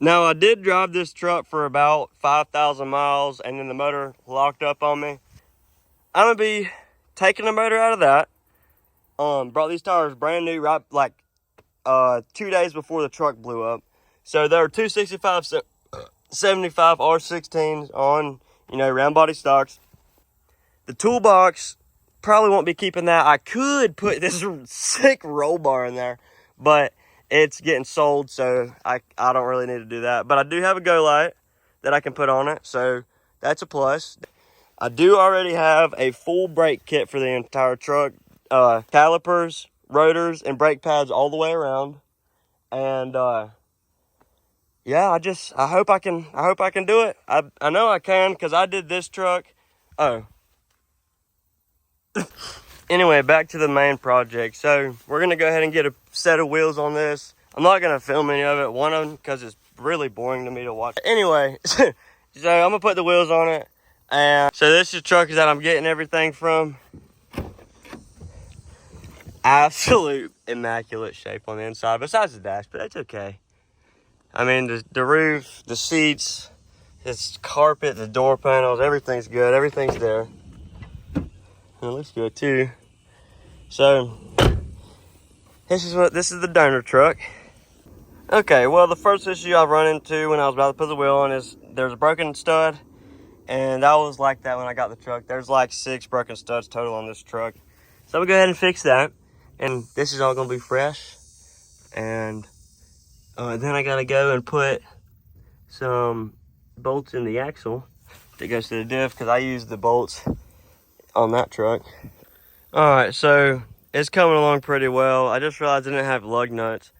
Now, I did drive this truck for about 5,000 miles, and then the motor locked up on me. I'm gonna be taking the motor out of that. Brought these tires brand new, right, like 2 days before the truck blew up. So there are 265 75 R16s on, round body stocks. The toolbox, probably won't be keeping that. I could put this sick roll bar in there, but it's getting sold, so I don't really need to do that. But I do have a go light that I can put on it, so that's a plus. I do already have a full brake kit for the entire truck. Calipers, rotors, and brake pads all the way around. And yeah, I hope I can do it. I know I can, because I did this truck. Oh. Anyway, back to the main project. So we're gonna go ahead and get a set of wheels on this. I'm not gonna film any of it, one of them, because it's really boring to me to watch. Anyway, so I'm gonna put the wheels on it. And so this is the truck that I'm getting everything from. Absolute immaculate shape on the inside, besides the dash, but that's okay. I mean, the roof, the seats, this carpet, the door panels, everything's good. Everything's there. It looks good too. So this is the donor truck. Okay, well, the first issue I've run into when I was about to put the wheel on is there's a broken stud, and that was like that when I got the truck. There's like 6 broken studs total on this truck. So I'm gonna go ahead and fix that, and this is all gonna be fresh. And then I gotta go and put some bolts in the axle that goes to the diff, because I used the bolts on that truck. Alright, so it's coming along pretty well. I just realized I didn't have lug nuts.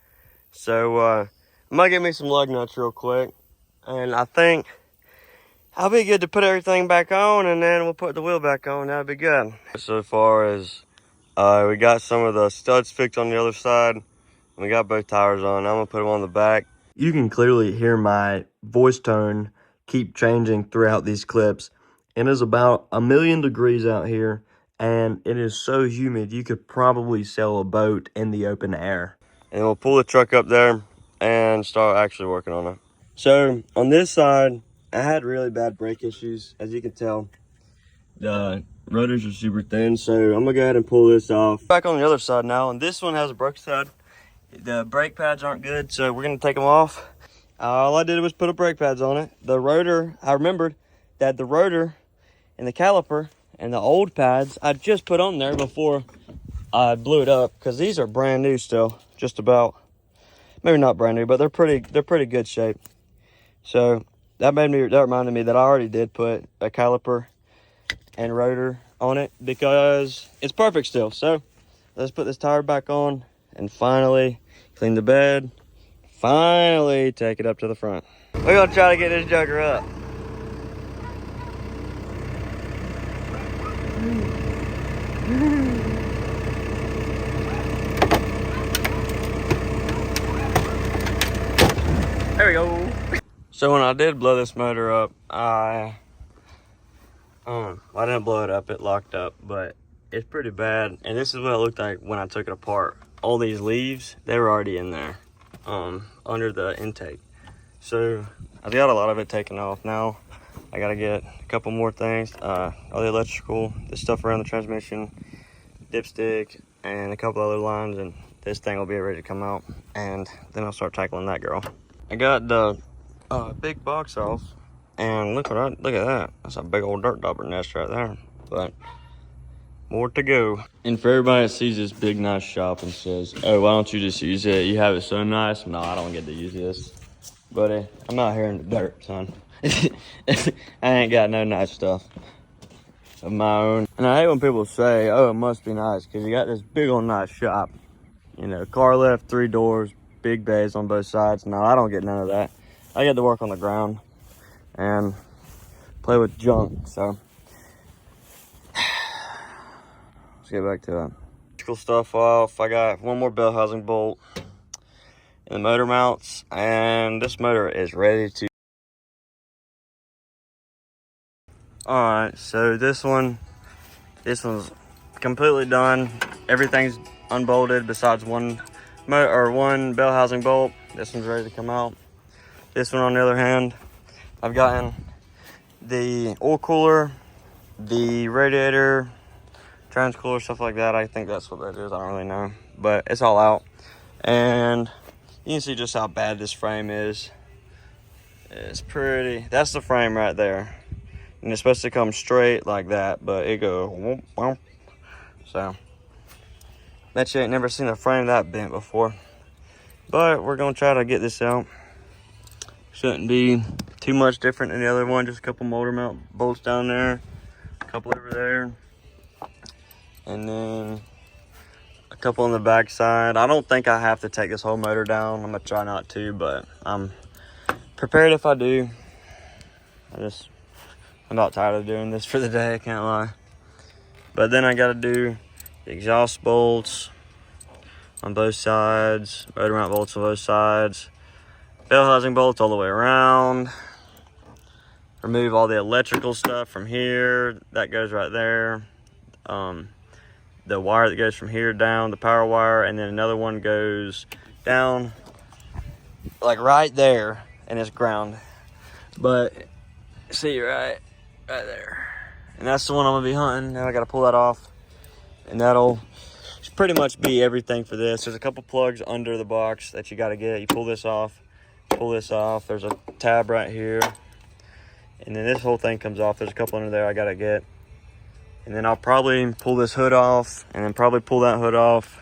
So I'm gonna get me some lug nuts real quick. And I think I'll be good to put everything back on, and then we'll put the wheel back on. That'll be good. So far as we got some of the studs fixed on the other side. We got both tires on. I'm gonna put them on the back. You can clearly hear my voice tone keep changing throughout these clips. It is about 1,000,000 degrees out here, and it is so humid you could probably sail a boat in the open air. And we'll pull the truck up there and start actually working on it. So on this side, I had really bad brake issues, as you can tell. The rotors are super thin, so I'm gonna go ahead and pull this off. Back on the other side now, and this one has a broken stud. The brake pads aren't good, so we're gonna take them off. All I did was put brake pads on it. The rotor, I remembered that the rotor and the caliper and the old pads I just put on there before I blew it up, because these are brand new still, just about. Maybe not brand new, but they're pretty good shape. So that reminded me that I already did put a caliper and rotor on it, because it's perfect still. So let's put this tire back on and finally clean the bed. Finally take it up to the front. We're gonna try to get this jugger up. There we go. So when I did blow this motor up, I didn't blow it up, it locked up, but it's pretty bad. And this is what it looked like when I took it apart. All these leaves, they were already in there, under the intake. So I got a lot of it taken off now. I gotta get a couple more things, all the electrical, the stuff around the transmission, dipstick, and a couple other lines, and this thing will be ready to come out, and then I'll start tackling that girl. I got the big box off, and look at that. That's a big old dirt dauber nest right there. But more to go. And for everybody that sees this big nice shop and says, "Oh, why don't you just use it? You have it so nice." No, I don't get to use this, buddy. I'm out here in the dirt, son. I ain't got no nice stuff of my own. And I hate when people say, "Oh, it must be nice because you got this big old nice shop." Car lift, 3 doors, big bays on both sides. No, I don't get none of that. I get to work on the ground and play with junk. So let's get back to that. Electrical stuff off. I got one more bell housing bolt in the motor mounts, and this motor is ready to. Alright, so this one's completely done. Everything's unbolted besides one bell housing bolt. This one's ready to come out. This one on the other hand, I've gotten the oil cooler, the radiator, trans cooler, stuff like that. I think that's what that is. I don't really know, but it's all out. And you can see just how bad this frame is. It's pretty. That's the frame right there. And it's supposed to come straight like that, but it goes whoop, whoop. So, bet you ain't never seen a frame that bent before. But we're gonna try to get this out. Shouldn't be too much different than the other one. Just a couple motor mount bolts down there, a couple over there, and then a couple on the back side. I don't think I have to take this whole motor down. I'm gonna try not to, but I'm prepared if I do. I'm about tired of doing this for the day, I can't lie. But then I gotta do the exhaust bolts on both sides, motor mount bolts on both sides, bell housing bolts all the way around, remove all the electrical stuff from here, that goes right there, the wire that goes from here down, the power wire, and then another one goes down like right there, and it's ground. But see, right there, and that's the one I'm gonna be hunting. Now I gotta pull that off, and that'll pretty much be everything for this. There's a couple plugs under the box that you gotta get. You pull this off, there's a tab right here, and then this whole thing comes off. There's a couple under there I gotta get, and then I'll probably pull this hood off, and then probably pull that hood off,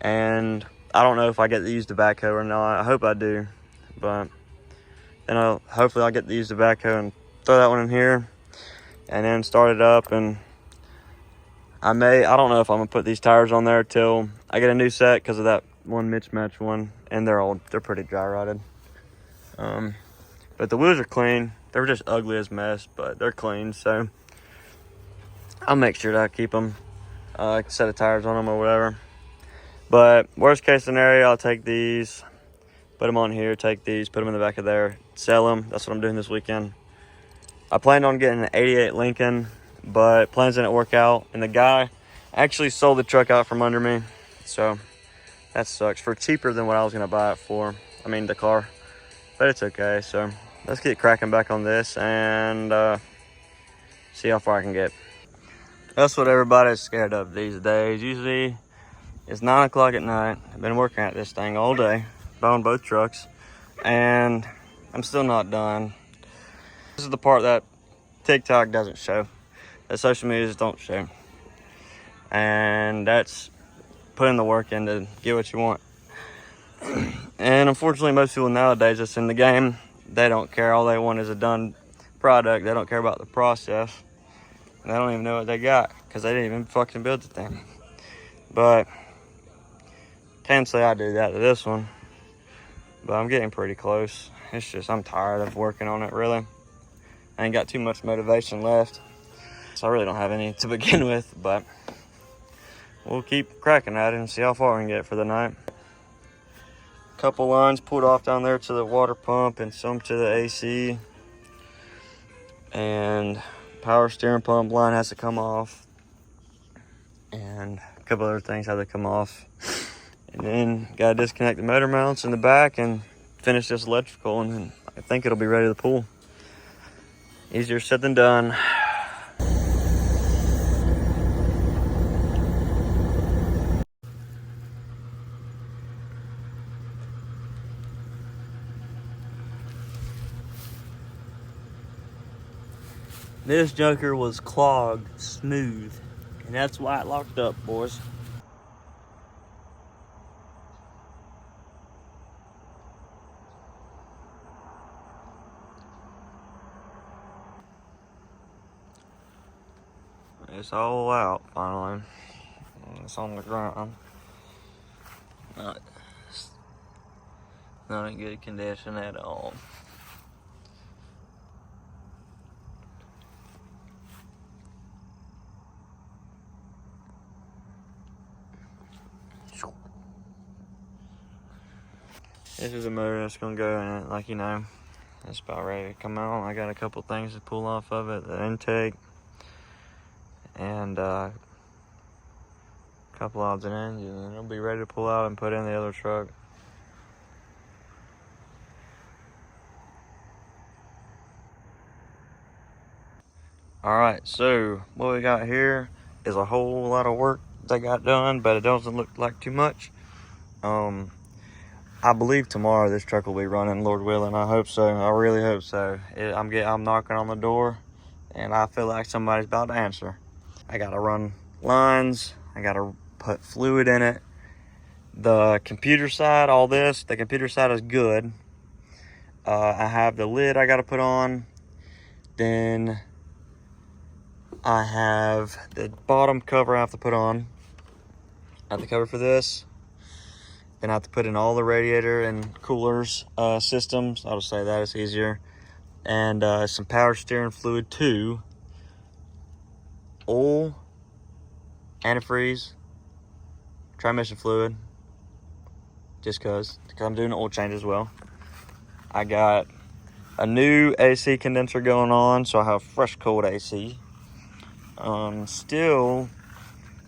and I don't know if I get to use the backhoe or not. I hope I do, but then hopefully I'll get to use the backhoe and throw that one in here, and then start it up. And I don't know if I'm gonna put these tires on there till I get a new set, because of that one mismatch one, and they're pretty dry rotted. But the wheels are clean. They were just ugly as mess, but they're clean, so I'll make sure to keep them, set of tires on them or whatever. But worst case scenario, I'll take these, put them on here, take these, put them in the back of there, sell them. That's what I'm doing this weekend. I planned on getting an 88 Lincoln, but plans didn't work out, and the guy actually sold the truck out from under me, so that sucks, for cheaper than what I was gonna buy it for. I mean, the car, but it's okay. So let's get cracking back on this and see how far I can get. That's what everybody's scared of these days. Usually it's 9 o'clock at night. I've been working at this thing all day, on both trucks, and I'm still not done. This is the part that TikTok doesn't show, that social medias don't show, and that's putting the work in to get what you want. And unfortunately, most people nowadays that's in the game, they don't care. All they want is a done product. They don't care about the process. And they don't even know what they got, because they didn't even fucking build the thing. But can't say I do that to this one, but I'm getting pretty close. It's just I'm tired of working on it, really. I ain't got too much motivation left, so I really don't have any to begin with, but we'll keep cracking at it and see how far we can get for the night. Couple lines pulled off down there to the water pump, and some to the AC, and power steering pump line has to come off, and a couple other things have to come off, and then gotta disconnect the motor mounts in the back and finish this electrical, and then I think it'll be ready to pull. Easier said than done. This joker was clogged smooth, and that's why it locked up, boys. It's all out finally. It's on the ground. Not in good condition at all. This is a motor that's gonna go in it, like, you know, it's about ready to come out. I got a couple things to pull off of it, the intake, and a couple odds and ends, and it'll be ready to pull out and put in the other truck. Alright, so what we got here is a whole lot of work that got done, but it doesn't look like too much. I believe tomorrow this truck will be running, Lord willing. I hope so. I really hope so. I'm knocking on the door, and I feel like somebody's about to answer. I gotta run lines. I gotta put fluid in it. The computer side, all this, the computer side is good. I have the lid I gotta put on. Then I have the bottom cover I have to put on. I have the cover for this. Then I have to put in all the radiator and coolers systems. I'll just say that, it's easier. And some power steering fluid too. Oil, antifreeze, transmission fluid. Just cause I'm doing an oil change as well. I got a new AC condenser going on, so I have fresh cold AC. Still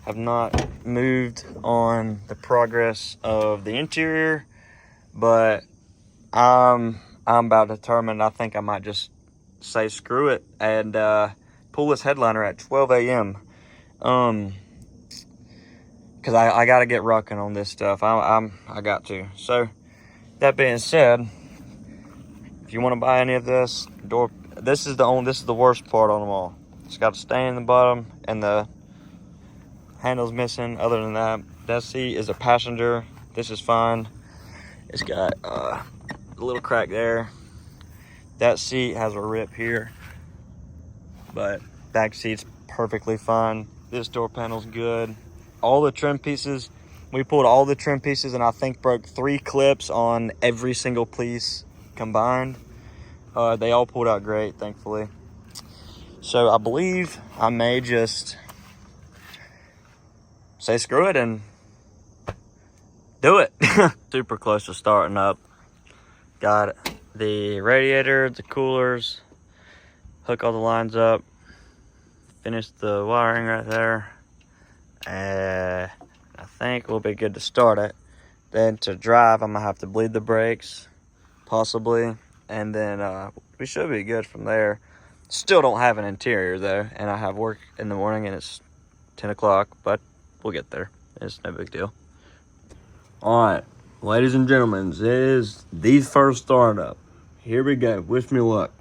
have not moved on the progress of the interior, but I'm about determined. I think I might just say screw it and pull this headliner at 12 a.m. Because I got to get rucking on this stuff. I got to. So that being said, if you want to buy any of this this is the worst part on them all. It's got a stain in the bottom and the handle's missing. Other than that seat is a passenger. This is fine. It's got a little crack there. That seat has a rip here, but back seat's perfectly fine. This door panel's good. All the trim pieces, we pulled all the trim pieces and I think broke 3 clips on every single piece combined. They all pulled out great, thankfully. So I believe I may just say screw it and do it. Super close to starting up. Got the radiator, the coolers, hook all the lines up, finish the wiring right there. I think we'll be good to start it. Then to drive, I'm gonna have to bleed the brakes, possibly, and then we should be good from there. Still don't have an interior though, and I have work in the morning and it's 10 o'clock, but we'll get there. It's no big deal. All right, ladies and gentlemen, this is the first startup. Here we go. Wish me luck.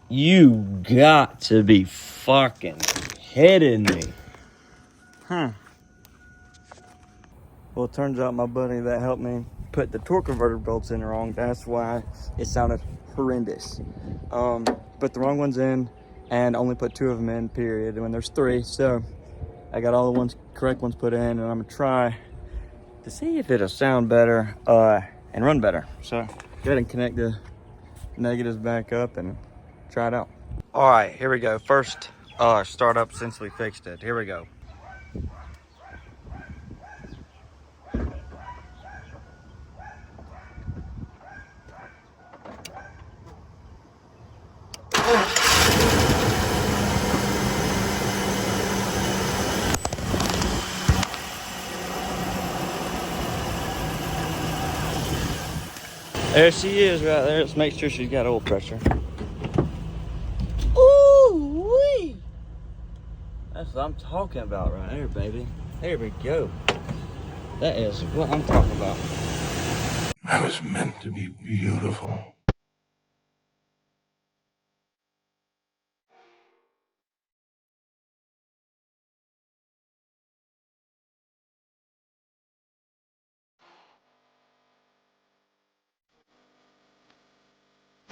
You got to be fucking kidding me. Well, it turns out my buddy that helped me put the torque converter bolts in wrong. That's why it sounded horrendous. Put the wrong ones in and only put 2 of them in, period, when there's 3. So I got all the correct ones put in, and I'm gonna try to see if it'll sound better and run better. So go ahead and connect the negatives back up and try it out. All right, here we go. First startup since we fixed it. Here we go. There she is right there. Let's make sure she's got oil pressure. Ooh-wee! That's what I'm talking about right there, baby. There we go. That is what I'm talking about. I was meant to be beautiful.